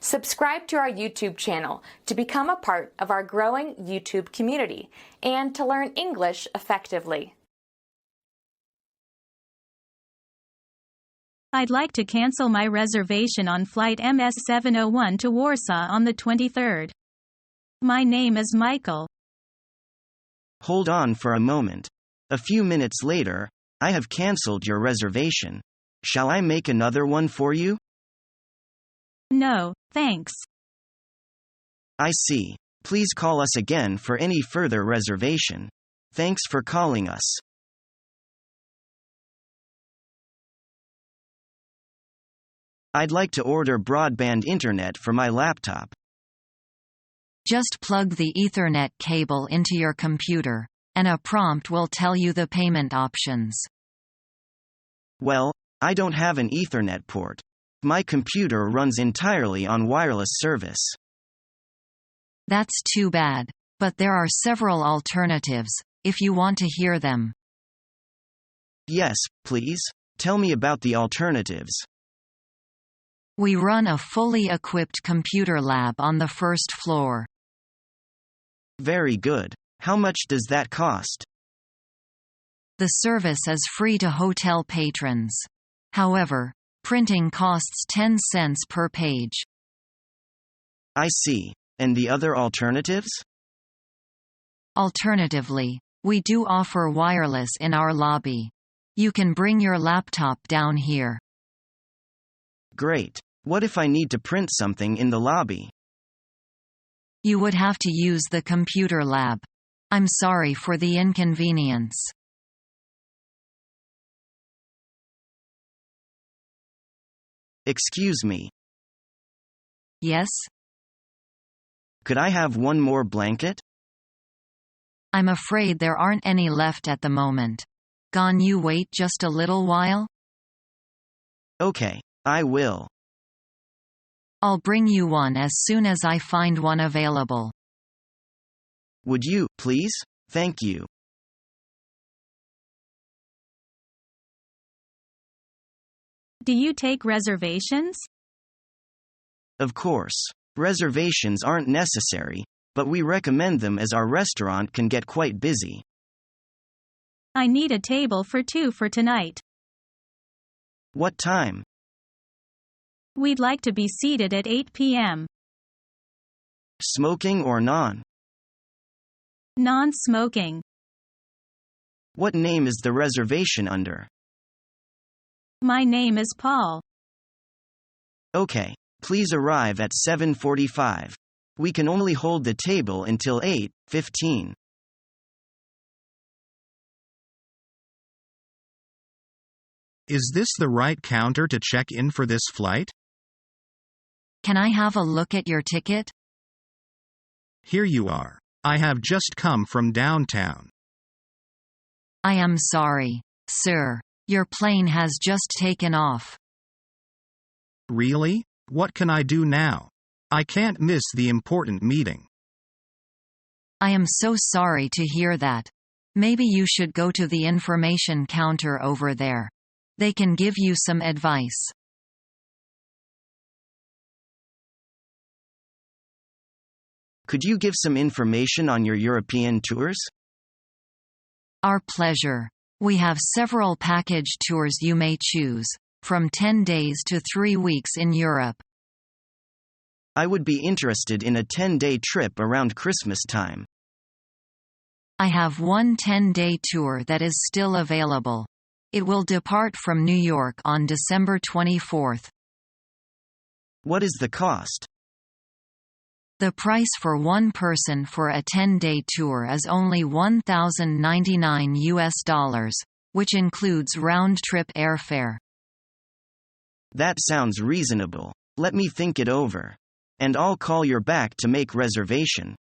Subscribe to our YouTube channel to become a part of our growing YouTube community and to learn English effectively. I'd like to cancel my reservation on flight MS701 to Warsaw on the 23rd. My name is Michael. Hold on for a moment. A few minutes later, I have cancelled your reservation. Shall I make another one for you? No, thanks. I see. Please call us again for any further reservation. Thanks for calling us. I'd like to order broadband internet for my laptop. Just plug the Ethernet cable into your computer, and a prompt will tell you the payment options. Well, I don't have an Ethernet port. My computer runs entirely on wireless service. That's too bad, but there are several alternatives, if you want to hear them. Yes, please. Tell me about the alternatives. We run a fully equipped computer lab on the first floor. Very good. How much does that cost? The service is free to hotel patrons. However, printing costs 10 cents per page. I see. And the other alternatives? Alternatively, we do offer wireless in our lobby. You can bring your laptop down here. Great. What if I need to print something in the lobby? You would have to use the computer lab. I'm sorry for the inconvenience. Excuse me. Yes? Could I have one more blanket? I'm afraid there aren't any left at the moment. Can you wait just a little while? Okay, I will. I'll bring you one as soon as I find one available. Would you, please? Thank you. Do you take reservations? Of course. Reservations aren't necessary, but we recommend them as our restaurant can get quite busy. I need a table for 2 for tonight. What time? We'd like to be seated at 8 p.m. Smoking or non? Non-smoking. What name is the reservation under? My name is Paul. Okay. Please arrive at 7:45. We can only hold the table until 8:15. Is this the right counter to check in for this flight? Can I have a look at your ticket? Here you are. I have just come from downtown. I am sorry, sir. Your plane has just taken off. Really? What can I do now? I can't miss the important meeting. I am so sorry to hear that. Maybe you should go to the information counter over there. They can give you some advice. Could you give some information on your European tours? Our pleasure. We have several package tours you may choose, from 10 days to 3 weeks in Europe. I would be interested in a 10-day trip around Christmas time. I have one 10-day tour that is still available. It will depart from New York on December 24th. What is the cost? The price for one person for a 10-day tour is only $1,099, which includes round-trip airfare. That sounds reasonable. Let me think it over. And I'll call you back to make reservation.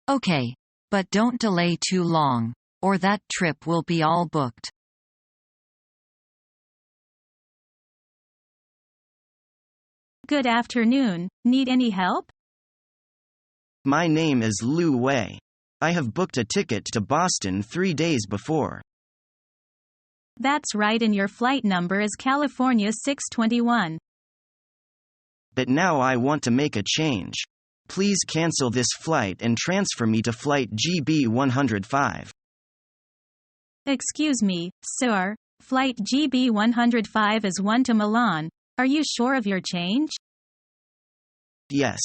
Okay, but don't delay too long, or that trip will be all booked. Good afternoon. Need any help? My name is Lu Wei. I have booked a ticket to Boston 3 days before. That's right, and your flight number is California 621. but now I want to make a change. Please cancel this flight and transfer me to flight GB 105. Excuse me, sir. Flight GB 105 is one to Milan. Are you sure of your change? Yes.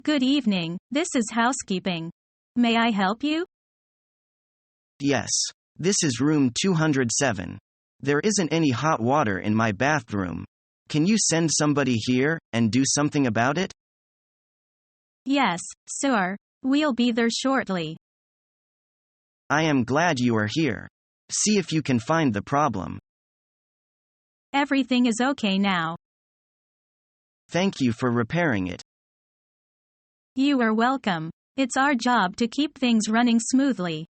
Good evening, this is housekeeping. May I help you? Yes. This is room 207. There isn't any hot water in my bathroom. Can you send somebody here and do something about it? Yes, sir. We'll be there shortly. I am glad you are here. See if you can find the problem. Everything is okay now. Thank you for repairing it. You are welcome. It's our job to keep things running smoothly.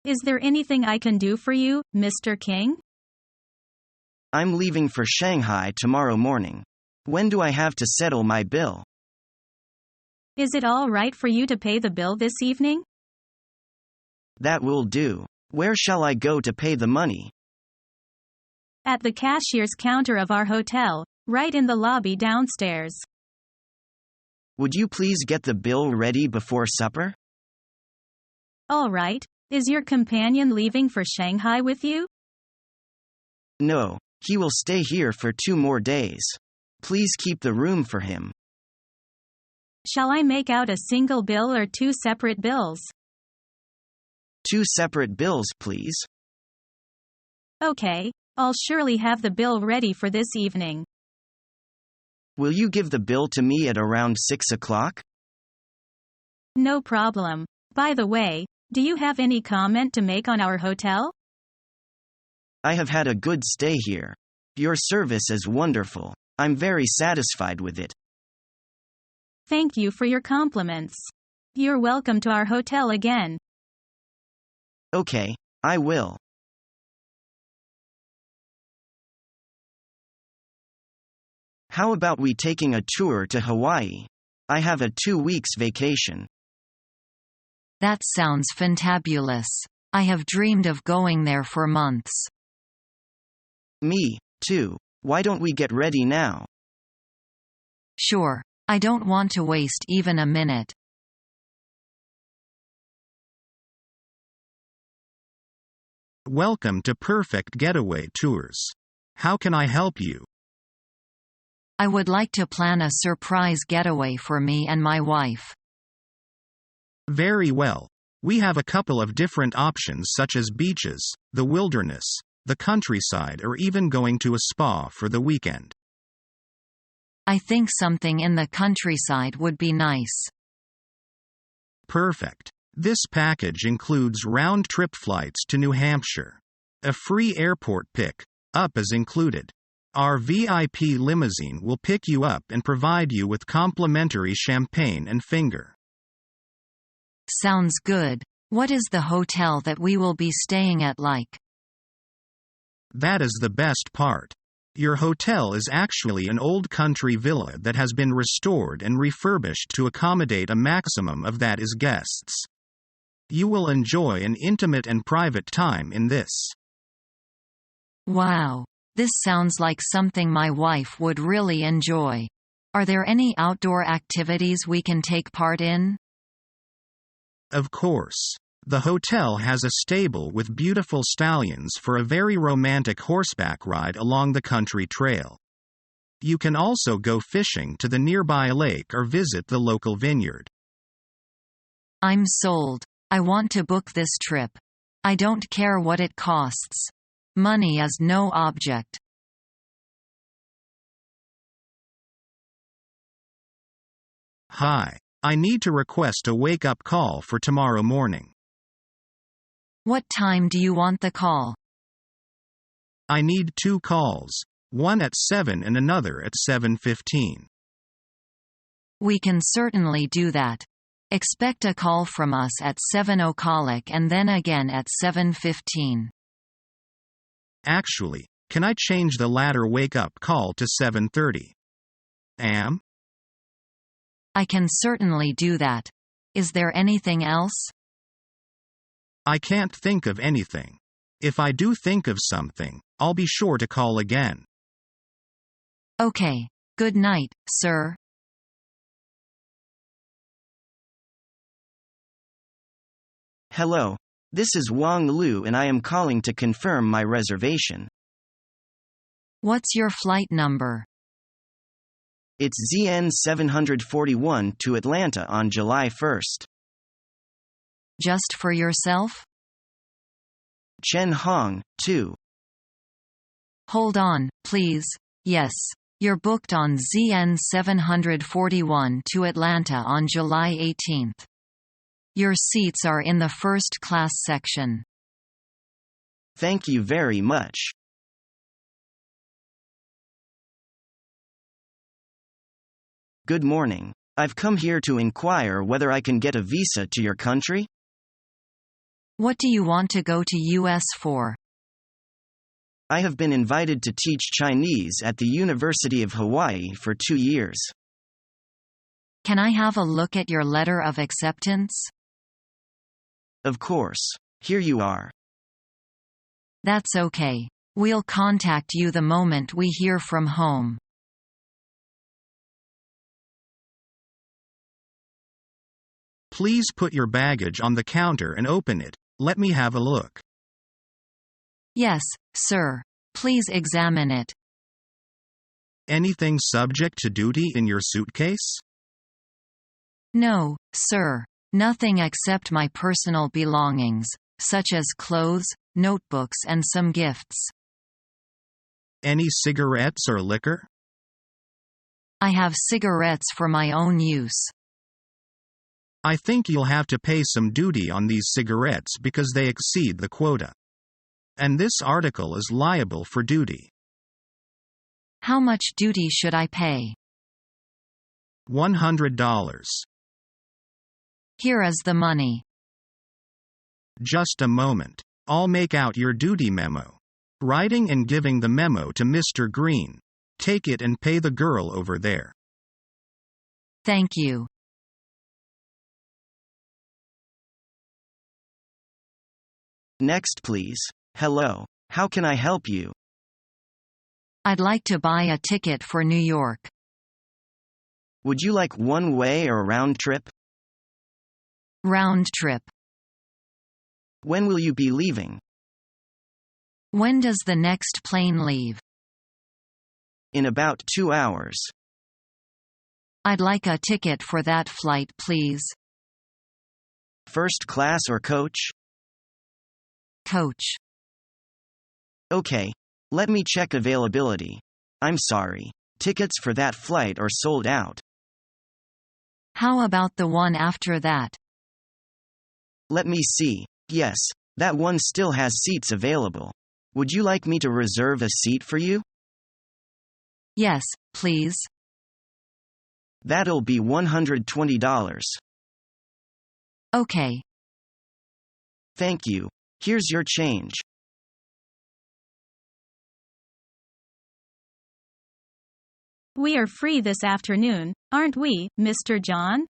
Is there anything I can do for you, Mr. King? I'm leaving for Shanghai tomorrow morning. When do I have to settle my bill? Is it all right for you to pay the bill this evening? That will do. Where shall I go to pay the money? At the cashier's counter of our hotel, right in the lobby downstairs. Would you please get the bill ready before supper? All right. Is your companion leaving for Shanghai with you? No, he will stay here for 2 more days. Please keep the room for him. Shall I make out a single bill or 2 separate bills? 2 separate bills, please. Okay, I'll surely have the bill ready for this evening. Will you give the bill to me at around 6 o'clock? No problem. By the way, do you have any comment to make on our hotel? I have had a good stay here. Your service is wonderful. I'm very satisfied with it. Thank you for your compliments. You're welcome to our hotel again. Okay, I will. How about we taking a tour to Hawaii? I have a 2 weeks vacation. That sounds fantabulous. I have dreamed of going there for months. Me, too. Why don't we get ready now? Sure. I don't want to waste even a minute. Welcome to Perfect Getaway Tours. How can I help you? I would like to plan a surprise getaway for me and my wife. Very well. We have a couple of different options such as beaches, the wilderness, the countryside, or even going to a spa for the weekend. I think something in the countryside would be nice. Perfect. This package includes round-trip flights to New Hampshire. A free airport pick-up is included. Our VIP limousine will pick you up and provide you with complimentary champagne and finger. Sounds good. What is the hotel that we will be staying at like? That is the best part. Your hotel is actually an old country villa that has been restored and refurbished to accommodate a maximum of that is guests. You will enjoy an intimate and private time in this. Wow. This sounds like something my wife would really enjoy. Are there any outdoor activities we can take part in? Of course. The hotel has a stable with beautiful stallions for a very romantic horseback ride along the country trail. You can also go fishing to the nearby lake or visit the local vineyard. I'm sold. I want to book this trip. I don't care what it costs. Money is no object. Hi. I need to request a wake-up call for tomorrow morning. What time do you want the call? I need 2 calls. One at 7 and another at 7:15. We can certainly do that. Expect a call from us at 7 o'clock and then again at 7:15. Actually, can I change the latter wake-up call to 7:30? I can certainly do that. Is there anything else? I can't think of anything. If I do think of something, I'll be sure to call again. Okay. Good night, sir. Hello. This is Wang Lu and I am calling to confirm my reservation. What's your flight number? It's ZN 741 to Atlanta on July 1st. Just for yourself? Chen Hong, 2. Hold on, please. Yes. You're booked on ZN 741 to Atlanta on July 18th. Your seats are in the first class section. Thank you very much. Good morning. I've come here to inquire whether I can get a visa to your country? What do you want to go to US for? I have been invited to teach Chinese at the University of Hawaii for 2 years. Can I have a look at your letter of acceptance? Of course. Here you are. That's okay. We'll contact you the moment we hear from home. Please put your baggage on the counter and open it. Let me have a look. Yes, sir. Please examine it. Anything subject to duty in your suitcase? No, sir. Nothing except my personal belongings, such as clothes, notebooks and some gifts. Any cigarettes or liquor? I have cigarettes for my own use. I think you'll have to pay some duty on these cigarettes because they exceed the quota. And this article is liable for duty. How much duty should I pay? $100. Here is the money. Just a moment. I'll make out your duty memo. Writing and giving the memo to Mr. Green. Take it and pay the girl over there. Thank you. Next, please. Hello. How can I help you? I'd like to buy a ticket for New York. Would you like one way or round trip? Round trip. When will you be leaving? When does the next plane leave? In about 2 hours. I'd like a ticket for that flight, please. First class or coach? Coach. Okay. Let me check availability. I'm sorry. Tickets for that flight are sold out. How about the one after that? Let me see. Yes, that one still has seats available. Would you like me to reserve a seat for you? Yes, please. That'll be $120. Okay. Thank you. Here's your change. We are free this afternoon, aren't we, Mr. John?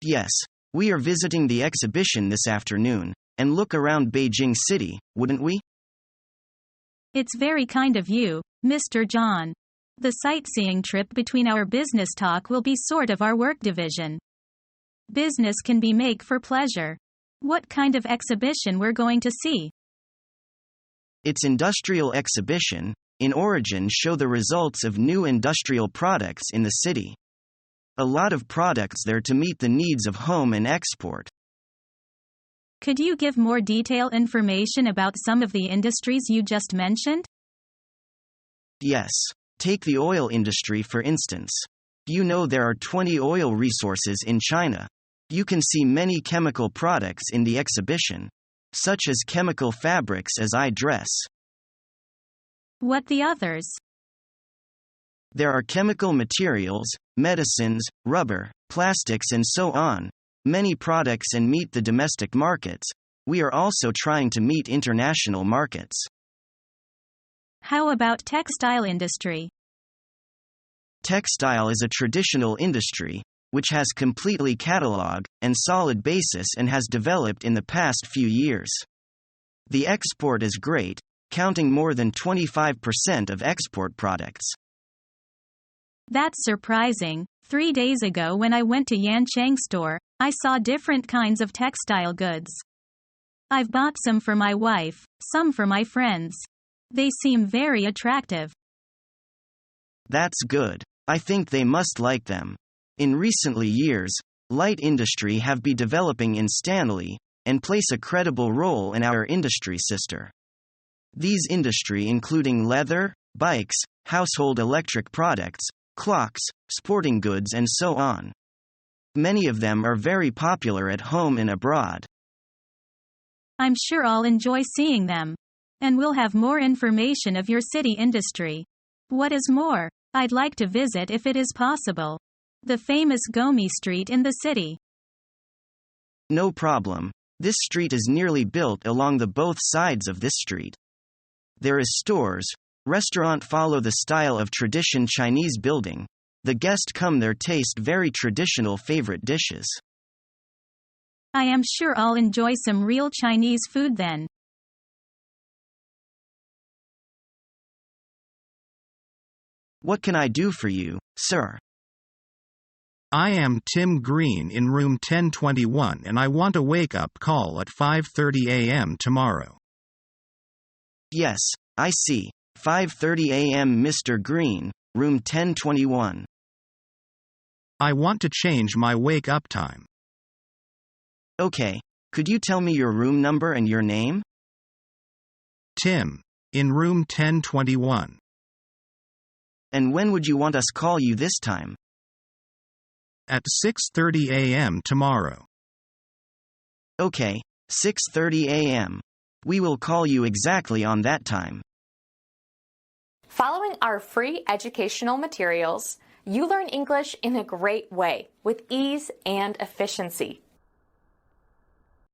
Yes, we are visiting the exhibition this afternoon, and look around Beijing City, wouldn't we? It's very kind of you, Mr. John. The sightseeing trip between our business talk will be sort of our work division. Business can be make for pleasure. What kind of exhibition we're going to see? It's industrial exhibition, in origin show the results of new industrial products in the city. A lot of products there to meet the needs of home and export. Could you give more detailed information about some of the industries you just mentioned? Yes. Take the oil industry for instance. You know there are 20 oil resources in China. You can see many chemical products in the exhibition, such as chemical fabrics as I dress. What the others? There are chemical materials, medicines, rubber, plastics and so on. Many products and meet the domestic markets. We are also trying to meet international markets. How about textile industry? Textile is a traditional industry. which has completely catalog and solid basis and has developed in the past few years. The export is great, counting more than 25% of export products. That's surprising. 3 days ago when I went to Yancheng store, I saw different kinds of textile goods. I've bought some for my wife, some for my friends. They seem very attractive. That's good. I think they must like them. In recently years, light industry have been developing in Stanley, and place a credible role in our industry sister. These industry including leather, bikes, household electric products, clocks, sporting goods and so on. Many of them are very popular at home and abroad. I'm sure I'll enjoy seeing them. And we'll have more information of your city industry. What is more, I'd like to visit if it is possible. The famous Gomi Street in the city. No problem. This street is nearly built along the both sides of this street. There is stores, restaurant follow the style of tradition Chinese building. The guest come there taste very traditional favorite dishes. I am sure I'll enjoy some real Chinese food then. What can I do for you, sir? I am Tim Green in room 1021 and I want a wake-up call at 5:30 a.m. tomorrow. Yes, I see. 5:30 a.m. Mr. Green, room 1021. I want to change my wake-up time. Okay, could you tell me your room number and your name? Tim. In room 1021. And when would you want us call you this time? At 6:30 a.m. tomorrow. Okay, 6:30 a.m. We will call you exactly on that time. Following our free educational materials, you learn English in a great way with ease and efficiency.